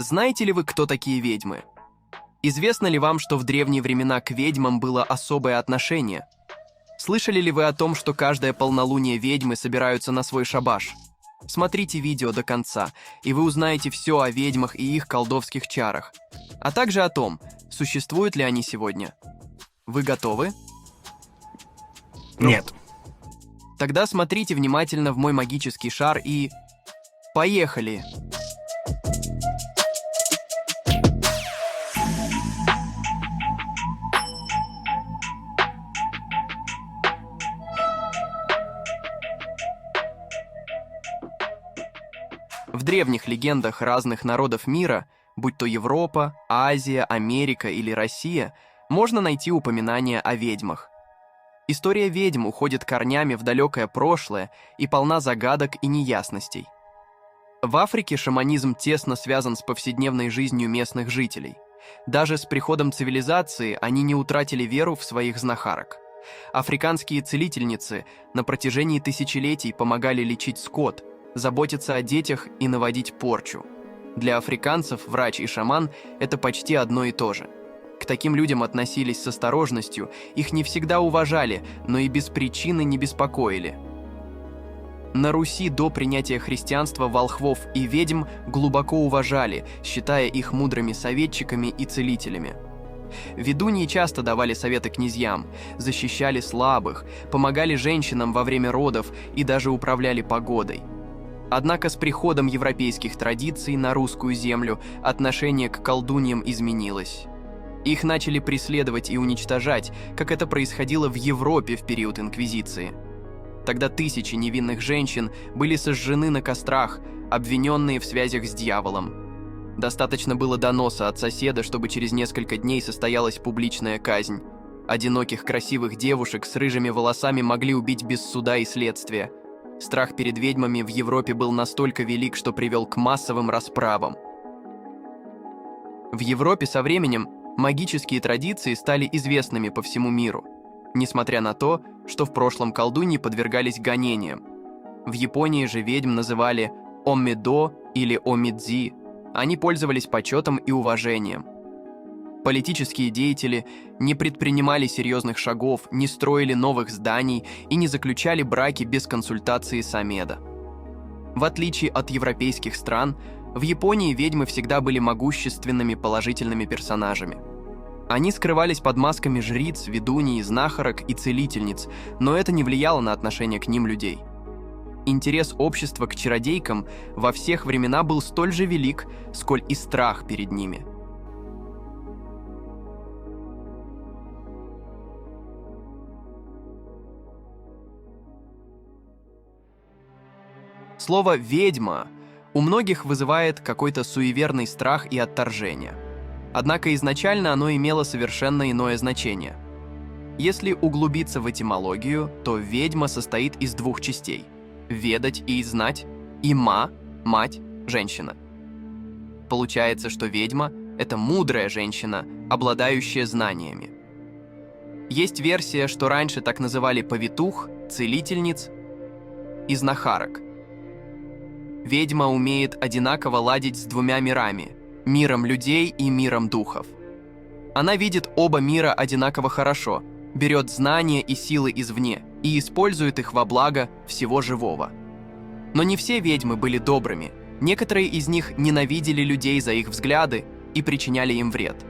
Знаете ли вы, кто такие ведьмы? Известно ли вам, что в древние времена к ведьмам было особое отношение? Слышали ли вы о том, что каждое полнолуние ведьмы собираются на свой шабаш? Смотрите видео до конца, и вы узнаете все о ведьмах и их колдовских чарах, а также о том, существуют ли они сегодня. Вы готовы? Нет. Тогда смотрите внимательно в мой магический шар и... Поехали! В древних легендах разных народов мира, будь то Европа, Азия, Америка или Россия, можно найти упоминания о ведьмах. История ведьм уходит корнями в далекое прошлое и полна загадок и неясностей. В Африке шаманизм тесно связан с повседневной жизнью местных жителей. Даже с приходом цивилизации они не утратили веру в своих знахарок. Африканские целительницы на протяжении тысячелетий помогали лечить скот, заботиться о детях и наводить порчу. Для африканцев врач и шаман – это почти одно и то же. К таким людям относились с осторожностью, их не всегда уважали, но и без причины не беспокоили. На Руси до принятия христианства волхвов и ведьм глубоко уважали, считая их мудрыми советчиками и целителями. Ведуньи часто давали советы князьям, защищали слабых, помогали женщинам во время родов и даже управляли погодой. Однако с приходом европейских традиций на русскую землю отношение к колдуньям изменилось. Их начали преследовать и уничтожать, как это происходило в Европе в период Инквизиции. Тогда тысячи невинных женщин были сожжены на кострах, обвиненные в связях с дьяволом. Достаточно было доноса от соседа, чтобы через несколько дней состоялась публичная казнь. Одиноких красивых девушек с рыжими волосами могли убить без суда и следствия. Страх перед ведьмами в Европе был настолько велик, что привел к массовым расправам. В Европе со временем магические традиции стали известными по всему миру, несмотря на то, что в прошлом колдуньи подвергались гонениям. В Японии же ведьм называли омидо или омидзи, они пользовались почетом и уважением. Политические деятели не предпринимали серьезных шагов, не строили новых зданий и не заключали браки без консультации самеда. В отличие от европейских стран, в Японии ведьмы всегда были могущественными положительными персонажами. Они скрывались под масками жриц, ведуней, знахарок и целительниц, но это не влияло на отношение к ним людей. Интерес общества к чародейкам во всех времена был столь же велик, сколь и страх перед ними. Слово «ведьма» у многих вызывает какой-то суеверный страх и отторжение. Однако изначально оно имело совершенно иное значение. Если углубиться в этимологию, то ведьма состоит из двух частей – ведать и знать, и мать, женщина. Получается, что ведьма – это мудрая женщина, обладающая знаниями. Есть версия, что раньше так называли повитух, целительниц и знахарок. Ведьма умеет одинаково ладить с двумя мирами – миром людей и миром духов. Она видит оба мира одинаково хорошо, берет знания и силы извне и использует их во благо всего живого. Но не все ведьмы были добрыми, некоторые из них ненавидели людей за их взгляды и причиняли им вред.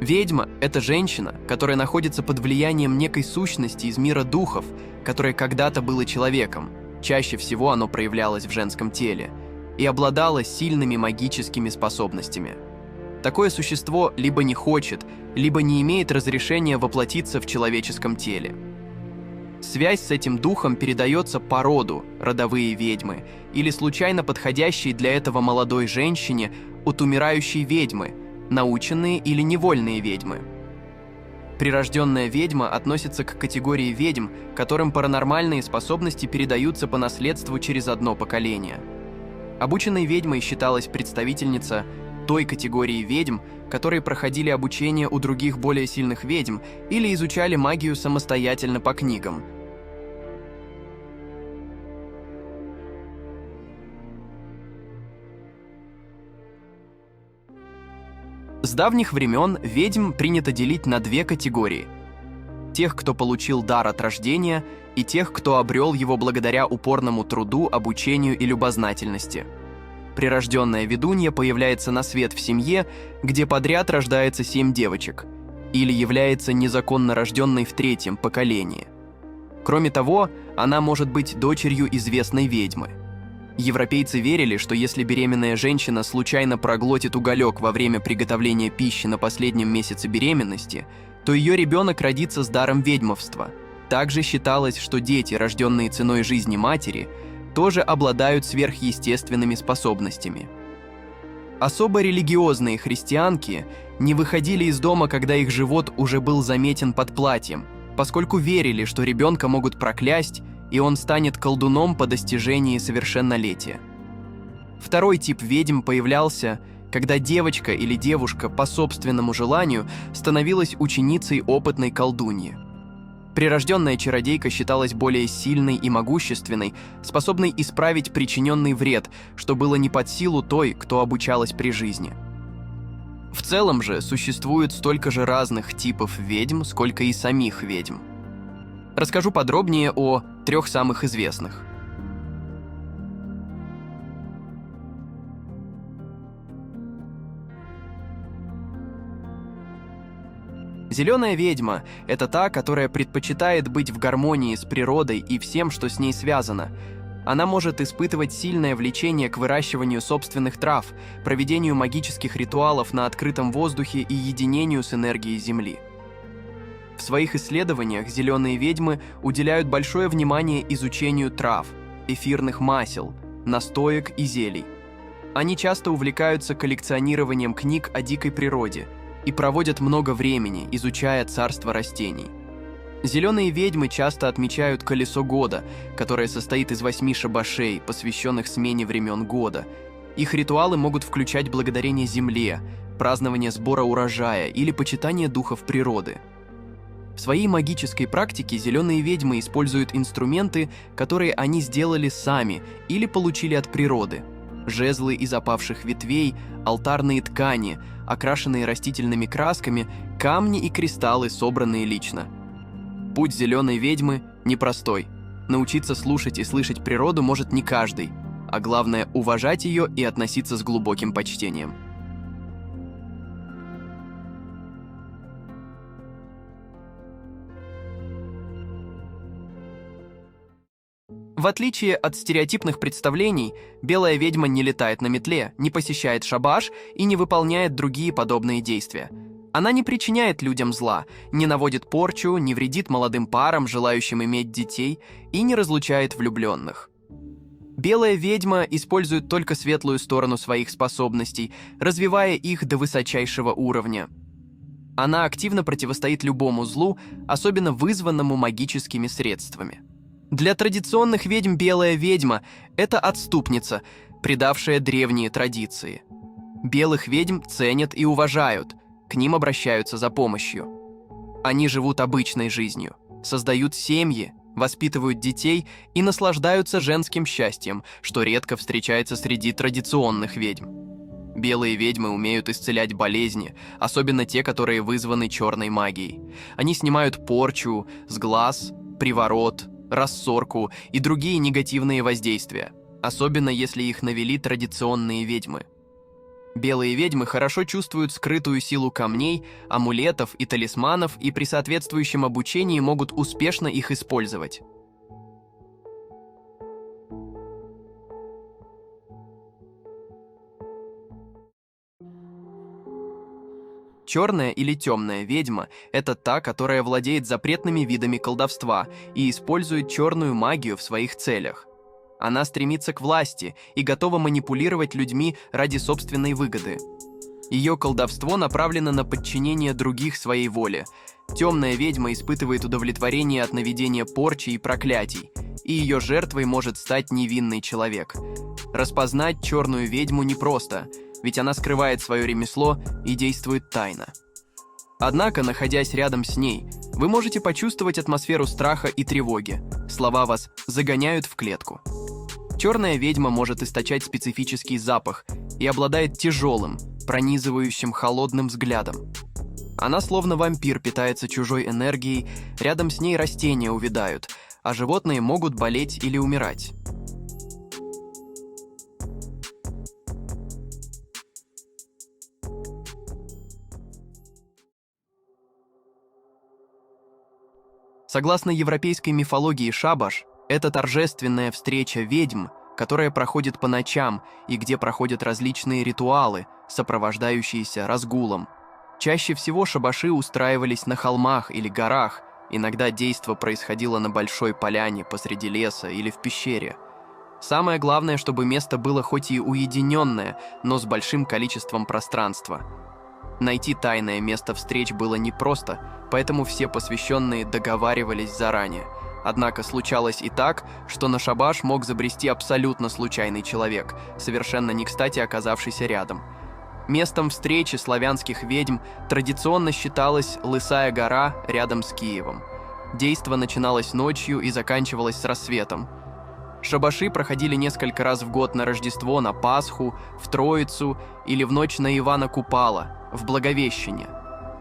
Ведьма – это женщина, которая находится под влиянием некой сущности из мира духов, которая когда-то была человеком. Чаще всего оно проявлялось в женском теле и обладало сильными магическими способностями. Такое существо либо не хочет, либо не имеет разрешения воплотиться в человеческом теле. Связь с этим духом передается по роду, родовые ведьмы, или случайно подходящей для этого молодой женщине от умирающей ведьмы, наученные или невольные ведьмы. Прирожденная ведьма относится к категории ведьм, которым паранормальные способности передаются по наследству через одно поколение. Обученной ведьмой считалась представительница той категории ведьм, которые проходили обучение у других более сильных ведьм или изучали магию самостоятельно по книгам. С давних времен ведьм принято делить на две категории: тех, кто получил дар от рождения, и тех, кто обрел его благодаря упорному труду, обучению и любознательности. Прирожденная ведунья появляется на свет в семье, где подряд рождается 7 девочек, или является незаконно рожденной в 3-м поколении. Кроме того, она может быть дочерью известной ведьмы. Европейцы верили, что если беременная женщина случайно проглотит уголек во время приготовления пищи на последнем месяце беременности, то ее ребенок родится с даром ведьмовства. Также считалось, что дети, рожденные ценой жизни матери, тоже обладают сверхъестественными способностями. Особо религиозные христианки не выходили из дома, когда их живот уже был заметен под платьем, поскольку верили, что ребенка могут проклясть, и он станет колдуном по достижении совершеннолетия. Второй тип ведьм появлялся, когда девочка или девушка по собственному желанию становилась ученицей опытной колдуньи. Прирожденная чародейка считалась более сильной и могущественной, способной исправить причиненный вред, что было не под силу той, кто обучалась при жизни. В целом же существует столько же разных типов ведьм, сколько и самих ведьм. Расскажу подробнее о 3 самых известных. Зеленая ведьма – это та, которая предпочитает быть в гармонии с природой и всем, что с ней связано. Она может испытывать сильное влечение к выращиванию собственных трав, проведению магических ритуалов на открытом воздухе и единению с энергией Земли. В своих исследованиях зеленые ведьмы уделяют большое внимание изучению трав, эфирных масел, настоек и зелий. Они часто увлекаются коллекционированием книг о дикой природе и проводят много времени, изучая царство растений. Зеленые ведьмы часто отмечают колесо года, которое состоит из 8 шабашей, посвященных смене времен года. Их ритуалы могут включать благодарение земле, празднование сбора урожая или почитание духов природы. В своей магической практике зеленые ведьмы используют инструменты, которые они сделали сами или получили от природы. Жезлы из опавших ветвей, алтарные ткани, окрашенные растительными красками, камни и кристаллы, собранные лично. Путь зеленой ведьмы непростой. Научиться слушать и слышать природу может не каждый, а главное – уважать ее и относиться с глубоким почтением. В отличие от стереотипных представлений, белая ведьма не летает на метле, не посещает шабаш и не выполняет другие подобные действия. Она не причиняет людям зла, не наводит порчу, не вредит молодым парам, желающим иметь детей, и не разлучает влюбленных. Белая ведьма использует только светлую сторону своих способностей, развивая их до высочайшего уровня. Она активно противостоит любому злу, особенно вызванному магическими средствами. Для традиционных ведьм белая ведьма – это отступница, предавшая древние традиции. Белых ведьм ценят и уважают, к ним обращаются за помощью. Они живут обычной жизнью, создают семьи, воспитывают детей и наслаждаются женским счастьем, что редко встречается среди традиционных ведьм. Белые ведьмы умеют исцелять болезни, особенно те, которые вызваны черной магией. Они снимают порчу, сглаз, приворот, рассорку и другие негативные воздействия, особенно если их навели традиционные ведьмы. Белые ведьмы хорошо чувствуют скрытую силу камней, амулетов и талисманов и при соответствующем обучении могут успешно их использовать. Черная или темная ведьма – это та, которая владеет запретными видами колдовства и использует черную магию в своих целях. Она стремится к власти и готова манипулировать людьми ради собственной выгоды. Ее колдовство направлено на подчинение других своей воле. Темная ведьма испытывает удовлетворение от наведения порчи и проклятий, и ее жертвой может стать невинный человек. Распознать черную ведьму непросто, ведь она скрывает свое ремесло и действует тайно. Однако, находясь рядом с ней, вы можете почувствовать атмосферу страха и тревоги. Слова вас загоняют в клетку. Черная ведьма может источать специфический запах, и обладает тяжелым, пронизывающим холодным взглядом. Она словно вампир питается чужой энергией, рядом с ней растения увядают, а животные могут болеть или умирать. Согласно европейской мифологии, шабаш – это торжественная встреча ведьм, которая проходит по ночам и где проходят различные ритуалы, сопровождающиеся разгулом. Чаще всего шабаши устраивались на холмах или горах, иногда действо происходило на большой поляне посреди леса или в пещере. Самое главное, чтобы место было хоть и уединенное, но с большим количеством пространства. Найти тайное место встреч было непросто, поэтому все посвященные договаривались заранее. Однако случалось и так, что на шабаш мог забрести абсолютно случайный человек, совершенно не кстати оказавшийся рядом. Местом встречи славянских ведьм традиционно считалась Лысая гора рядом с Киевом. Действо начиналось ночью и заканчивалось с рассветом. Шабаши проходили несколько раз в год на Рождество, на Пасху, в Троицу или в ночь на Ивана Купала, в Благовещение.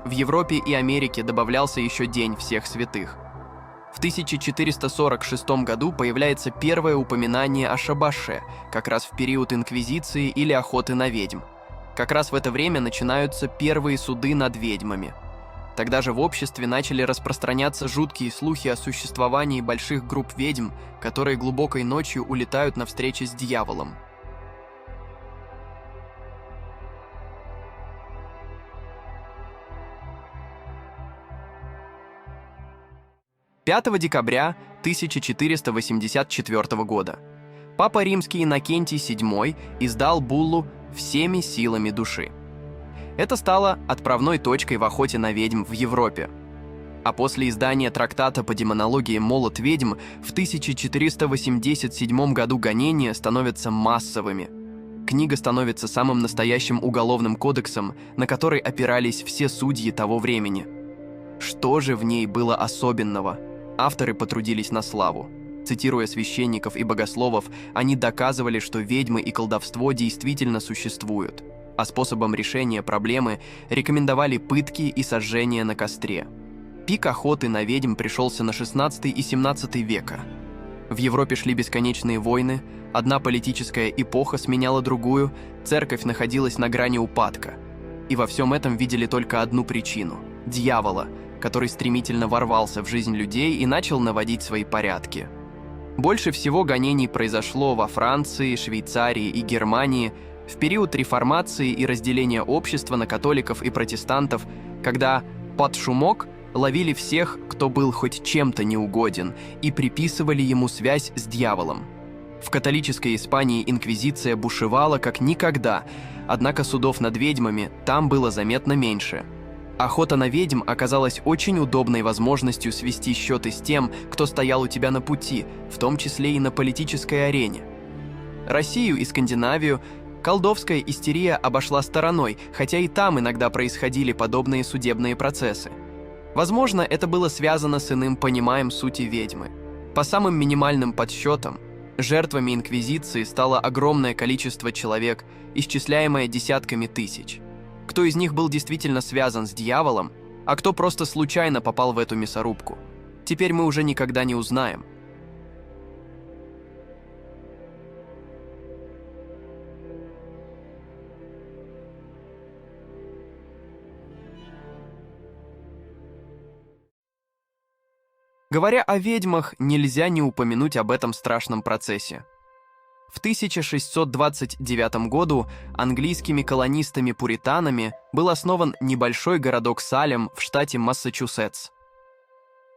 В Европе и Америке добавлялся еще День всех святых. В 1446 году появляется первое упоминание о шабаше, как раз в период инквизиции или охоты на ведьм. Как раз в это время начинаются первые суды над ведьмами. Тогда же в обществе начали распространяться жуткие слухи о существовании больших групп ведьм, которые глубокой ночью улетают на встречи с дьяволом. «5 декабря 1484 года Папа Римский Иннокентий VII издал буллу «Всеми силами души». Это стало отправной точкой в охоте на ведьм в Европе. А после издания трактата по демонологии «Молот ведьм» в 1487 году гонения становятся массовыми. Книга становится самым настоящим уголовным кодексом, на который опирались все судьи того времени. Что же в ней было особенного? Авторы потрудились на славу. Цитируя священников и богословов, они доказывали, что ведьмы и колдовство действительно существуют, а способом решения проблемы рекомендовали пытки и сожжение на костре. Пик охоты на ведьм пришелся на 16 и 17 века. В Европе шли бесконечные войны, одна политическая эпоха сменяла другую, церковь находилась на грани упадка. И во всем этом видели только одну причину – дьявола, который стремительно ворвался в жизнь людей и начал наводить свои порядки. Больше всего гонений произошло во Франции, Швейцарии и Германии в период реформации и разделения общества на католиков и протестантов, когда под шумок ловили всех, кто был хоть чем-то неугоден, и приписывали ему связь с дьяволом. В католической Испании инквизиция бушевала как никогда, однако судов над ведьмами там было заметно меньше. Охота на ведьм оказалась очень удобной возможностью свести счеты с тем, кто стоял у тебя на пути, в том числе и на политической арене. Россию и Скандинавию колдовская истерия обошла стороной, хотя и там иногда происходили подобные судебные процессы. Возможно, это было связано с иным пониманием сути ведьмы. По самым минимальным подсчетам, жертвами инквизиции стало огромное количество человек, исчисляемое десятками тысяч. Кто из них был действительно связан с дьяволом, а кто просто случайно попал в эту мясорубку, теперь мы уже никогда не узнаем. Говоря о ведьмах, нельзя не упомянуть об этом страшном процессе. В 1629 году английскими колонистами-пуританами был основан небольшой городок Салем в штате Массачусетс.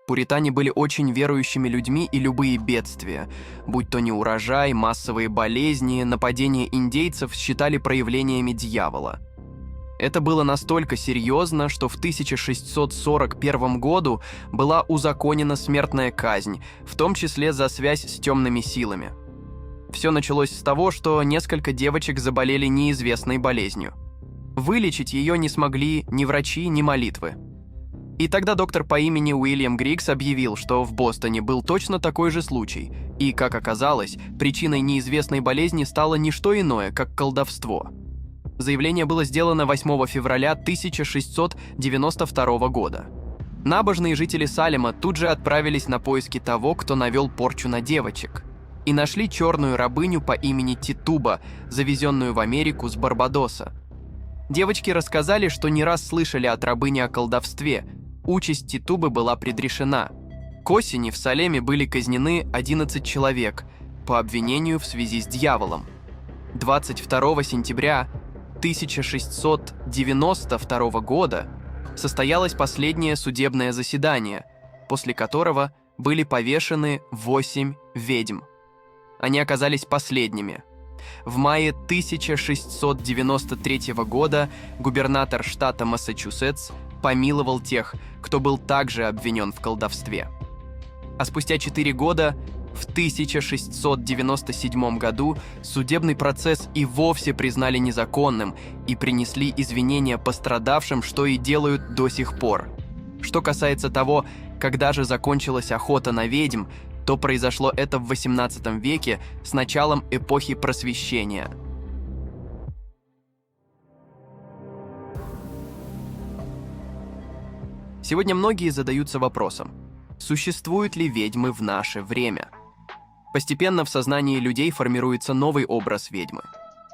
Пуритане были очень верующими людьми, и любые бедствия, будь то неурожай, массовые болезни, нападения индейцев, считали проявлениями дьявола. Это было настолько серьезно, что в 1641 году была узаконена смертная казнь, в том числе за связь с темными силами. Все началось с того, что несколько девочек заболели неизвестной болезнью. Вылечить ее не смогли ни врачи, ни молитвы. И тогда доктор по имени Уильям Григс объявил, что в Бостоне был точно такой же случай, и, как оказалось, причиной неизвестной болезни стало не что иное, как колдовство. Заявление было сделано 8 февраля 1692 года. Набожные жители Салема тут же отправились на поиски того, кто навел порчу на девочек, и нашли черную рабыню по имени Титуба, завезенную в Америку с Барбадоса. Девочки рассказали, что не раз слышали от рабыни о колдовстве. Участь Титубы была предрешена. К осени в Салеме были казнены 11 человек по обвинению в связи с дьяволом. 22 сентября 1692 года состоялось последнее судебное заседание, после которого были повешены 8 ведьм. Они оказались последними. В мае 1693 года губернатор штата Массачусетс помиловал тех, кто был также обвинен в колдовстве. А спустя 4 года, в 1697 году, судебный процесс и вовсе признали незаконным и принесли извинения пострадавшим, что и делают до сих пор. Что касается того, когда же закончилась охота на ведьм, то произошло это в XVIII веке с началом эпохи Просвещения. Сегодня многие задаются вопросом: существуют ли ведьмы в наше время? Постепенно в сознании людей формируется новый образ ведьмы.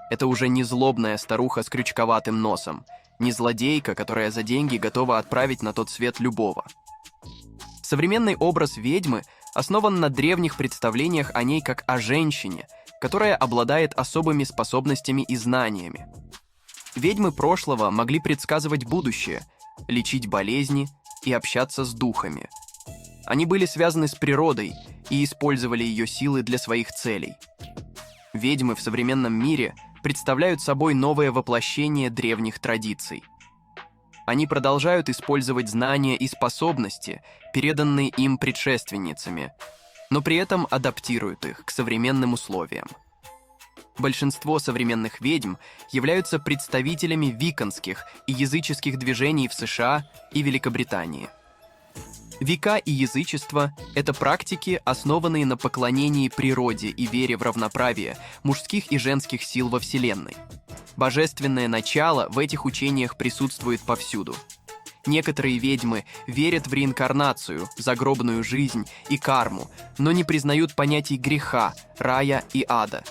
Это уже не злобная старуха с крючковатым носом, не злодейка, которая за деньги готова отправить на тот свет любого. Современный образ ведьмы основан на древних представлениях о ней как о женщине, которая обладает особыми способностями и знаниями. Ведьмы прошлого могли предсказывать будущее, лечить болезни и общаться с духами. Они были связаны с природой и использовали ее силы для своих целей. Ведьмы в современном мире представляют собой новое воплощение древних традиций. Они продолжают использовать знания и способности, переданные им предшественницами, но при этом адаптируют их к современным условиям. Большинство современных ведьм являются представителями виканских и языческих движений в США и Великобритании. Вика и язычество – это практики, основанные на поклонении природе и вере в равноправие мужских и женских сил во Вселенной. Божественное начало в этих учениях присутствует повсюду. Некоторые ведьмы верят в реинкарнацию, загробную жизнь и карму, но не признают понятий греха, рая и ада.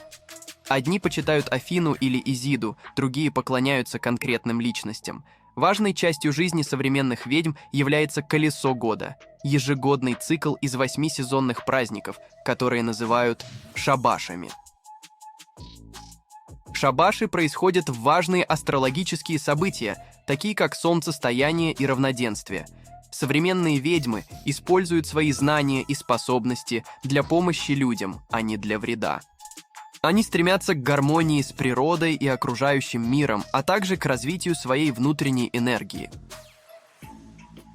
Одни почитают Афину или Изиду, другие поклоняются конкретным личностям. Важной частью жизни современных ведьм является колесо года – ежегодный цикл из 8 сезонных праздников, которые называют шабашами. Шабаши происходят в важные астрологические события, такие как солнцестояние и равноденствие. Современные ведьмы используют свои знания и способности для помощи людям, а не для вреда. Они стремятся к гармонии с природой и окружающим миром, а также к развитию своей внутренней энергии.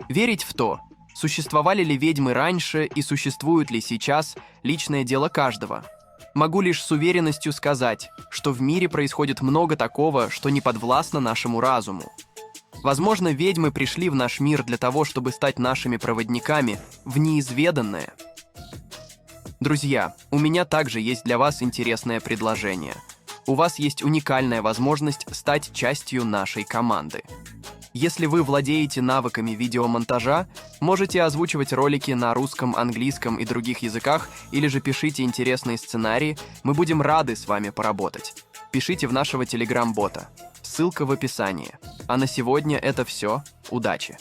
Верить в то, существовали ли ведьмы раньше и существуют ли сейчас, личное дело каждого. Могу лишь с уверенностью сказать, что в мире происходит много такого, что не подвластно нашему разуму. Возможно, ведьмы пришли в наш мир для того, чтобы стать нашими проводниками в неизведанное. Друзья, у меня также есть для вас интересное предложение. У вас есть уникальная возможность стать частью нашей команды. Если вы владеете навыками видеомонтажа, можете озвучивать ролики на русском, английском и других языках, или же пишите интересные сценарии, мы будем рады с вами поработать. Пишите в нашего телеграм-бота. Ссылка в описании. А на сегодня это все. Удачи!